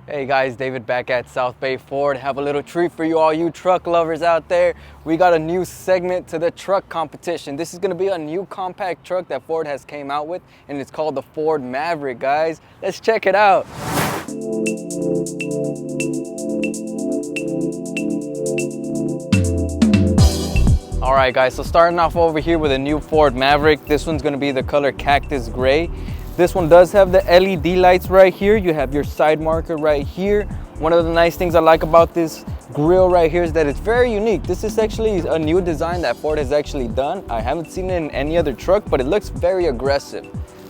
Hey guys, David back at South Bay Ford. Have a little treat for you, all you truck lovers out there. We got a new segment to the truck competition. This is going to be a new compact truck that Ford has came out with, and it's called the Ford Maverick, guys. Let's check it out. All right guys, so starting off over here with a new Ford Maverick. This one's going to be the color Cactus Gray. This one does have the LED lights right here. You have your side marker right here. One of the nice things I like about this grille right here is that it's very unique. This is actually a new design that Ford has actually done. I haven't seen it in any other truck, but it looks very aggressive.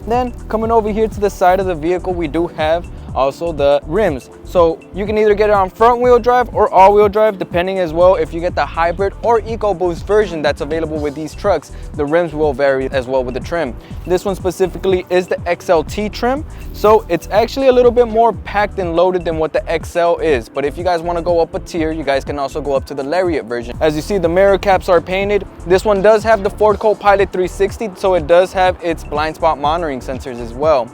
Then coming over here to the side of the vehicle, we do have also the rims. So you can either get it on front wheel drive or all wheel drive, depending as well. If you get the hybrid or EcoBoost version that's available with these trucks, the rims will vary as well with the trim. This one specifically is the XLT trim. So it's actually a little bit more packed and loaded than what the XL is. But if you guys want to go up a tier, you guys can also go up to the Lariat version. As you see, the mirror caps are painted. This one does have the Ford Co-Pilot 360, so it does have its blind spot monitoring sensors as well.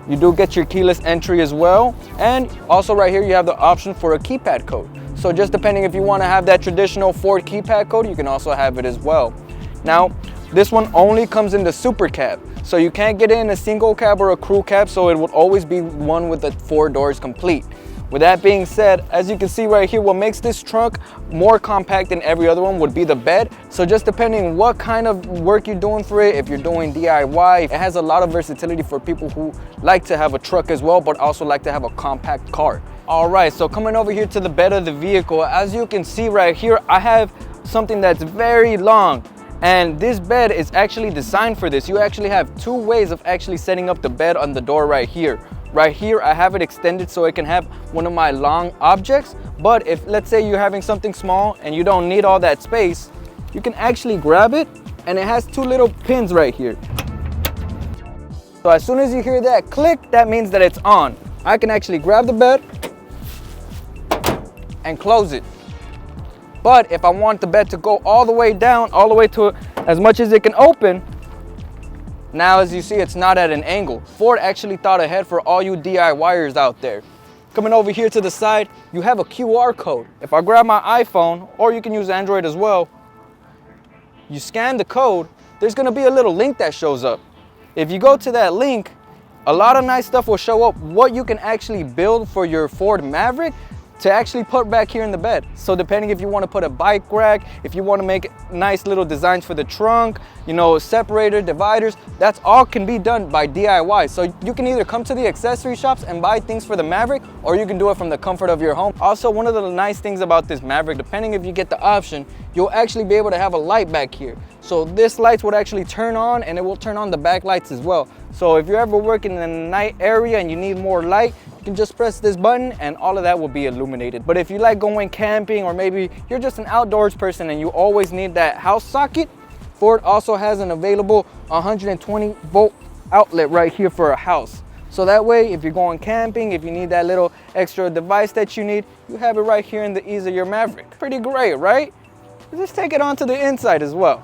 You do get your keyless entry as well, and also right here you have the option for a keypad code. So just depending if you want to have that traditional Ford keypad code, you can also have it as well. Now this one only comes in the super cab, so you can't get it in a single cab or a crew cab, so it would always be one with the 4 doors complete. With that being said, as you can see right here, what makes this trunk more compact than every other one would be the bed. So just depending what kind of work you're doing for it, if you're doing DIY, it has a lot of versatility for people who like to have a truck as well, but also like to have a compact car. All right, so coming over here to the bed of the vehicle, as you can see right here, I have something that's very long. And this bed is actually designed for this. You actually have 2 ways of actually setting up the bed on the door right here. Right here, I have it extended so it can have one of my long objects. But if, let's say, you're having something small and you don't need all that space, you can actually grab it, and it has 2 little pins right here. So as soon as you hear that click, that means that it's on. I can actually grab the bed and close it. But if I want the bed to go all the way down, all the way to as much as it can open, now as you see, it's not at an angle. Ford actually thought ahead for all you DIYers out there. Coming over here to the side, you have a QR code. If I grab my iPhone, or you can use Android as well, you scan the code, there's gonna be a little link that shows up. If you go to that link, a lot of nice stuff will show up, what you can actually build for your Ford Maverick to actually put back here in the bed. So depending if you want to put a bike rack, if you want to make nice little designs for the trunk, you know, separator, dividers, that's all can be done by DIY. So you can either come to the accessory shops and buy things for the Maverick, or you can do it from the comfort of your home. Also, one of the nice things about this Maverick, depending if you get the option, you'll actually be able to have a light back here. So this light would actually turn on, and it will turn on the back lights as well. So if you're ever working in a night area and you need more light, you can just press this button and all of that will be illuminated. But if you like going camping, or maybe you're just an outdoors person and you always need that house socket, Ford also has an available 120 volt outlet right here for a house. So that way, if you're going camping, if you need that little extra device that you need, you have it right here in the ease of your Maverick. Pretty great, right? Let's take it on to the inside as well.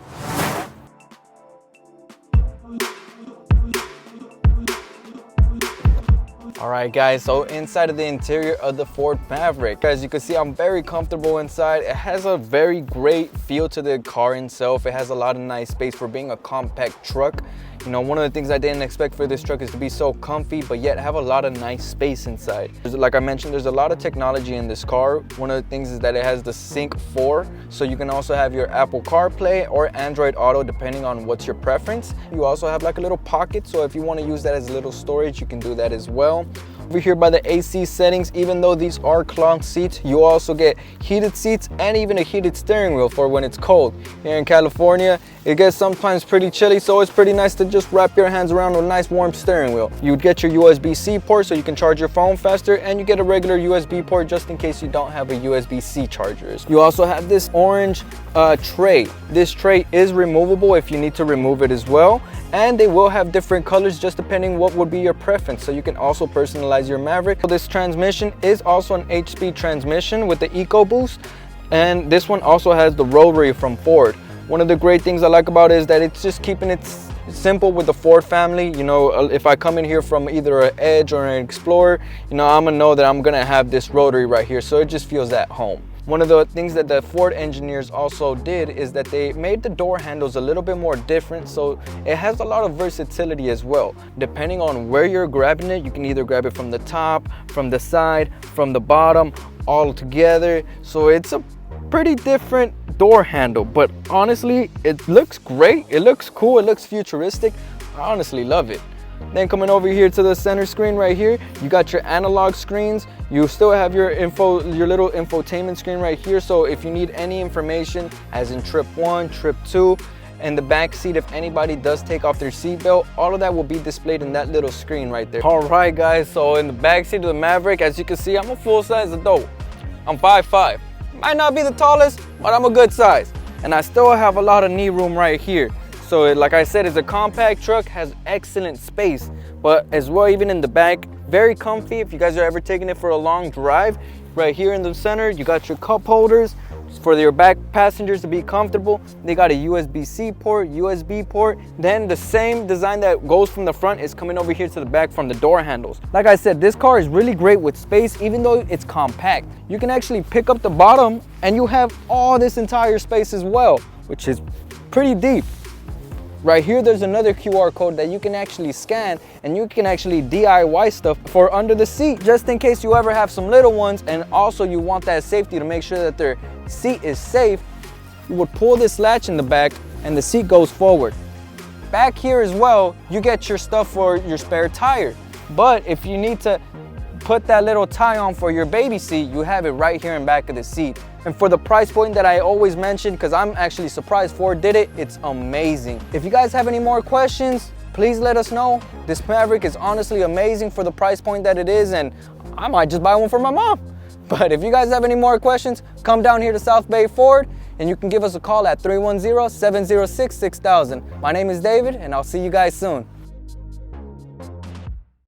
All right guys, so inside of the interior of the Ford Maverick, as you can see, I'm very comfortable inside. It has a very great feel to the car itself. It has a lot of nice space for being a compact truck. You know, one of the things I didn't expect for this truck is to be so comfy, but yet have a lot of nice space inside. Like I mentioned, there's a lot of technology in this car. One of the things is that it has the Sync 4, so you can also have your Apple CarPlay or Android Auto, depending on what's your preference. You also have like a little pocket, so if you want to use that as a little storage, you can do that as well. Over here by the AC settings, even though these are cloth seats, you also get heated seats and even a heated steering wheel for when it's cold. Here in California, it gets sometimes pretty chilly, so it's pretty nice to just wrap your hands around with a nice warm steering wheel. You'd get your USB-C port so you can charge your phone faster, and you get a regular USB port just in case you don't have a USB-C charger. You also have this orange tray. This tray is removable if you need to remove it as well, and they will have different colors just depending what would be your preference, so you can also personalize your Maverick. So this transmission is also an 8-speed transmission with the EcoBoost, and this one also has the rotary from Ford. One of the great things I like about it is that it's just keeping its simple with the Ford family. You know, if I come in here from either an Edge or an Explorer, you know, I'm gonna know that I'm gonna have this rotary right here, so it just feels at home. One of the things that the Ford engineers also did is that they made the door handles a little bit more different, so it has a lot of versatility as well. Depending on where you're grabbing it, you can either grab it from the top, from the side, from the bottom, all together. So it's a pretty different door handle, but honestly, it looks great. It looks cool, it looks futuristic. I honestly love it. Then coming over here to the center screen right here, you got your analog screens. You still have your little infotainment screen right here. So if you need any information, as in trip 1, trip 2, and the back seat, if anybody does take off their seatbelt, all of that will be displayed in that little screen right there. All right, guys, so in the back seat of the Maverick, as you can see, I'm a full-size adult. I'm 5'5". Might not be the tallest, but I'm a good size. And I still have a lot of knee room right here. So like I said, it's a compact truck, has excellent space, but as well, even in the back, very comfy. If you guys are ever taking it for a long drive, right here in the center, you got your cup holders for your back passengers to be comfortable. They got a USB-C port, USB port. Then the same design that goes from the front is coming over here to the back from the door handles. Like I said, this car is really great with space, even though it's compact. You can actually pick up the bottom and you have all this entire space as well, which is pretty deep. Right here, there's another QR code that you can actually scan, and you can actually DIY stuff for under the seat, just in case you ever have some little ones, and also you want that safety to make sure that their seat is safe. You would pull this latch in the back and the seat goes forward. Back here as well, you get your stuff for your spare tire. But if you need to put that little tie on for your baby seat, you have it right here in back of the seat. And for the price point that I always mention, because I'm actually surprised Ford did it, it's amazing. If you guys have any more questions, please let us know. This Maverick is honestly amazing for the price point that it is, and I might just buy one for my mom. But if you guys have any more questions, come down here to South Bay Ford, and you can give us a call at 310-706-6000. My name is David, and I'll see you guys soon.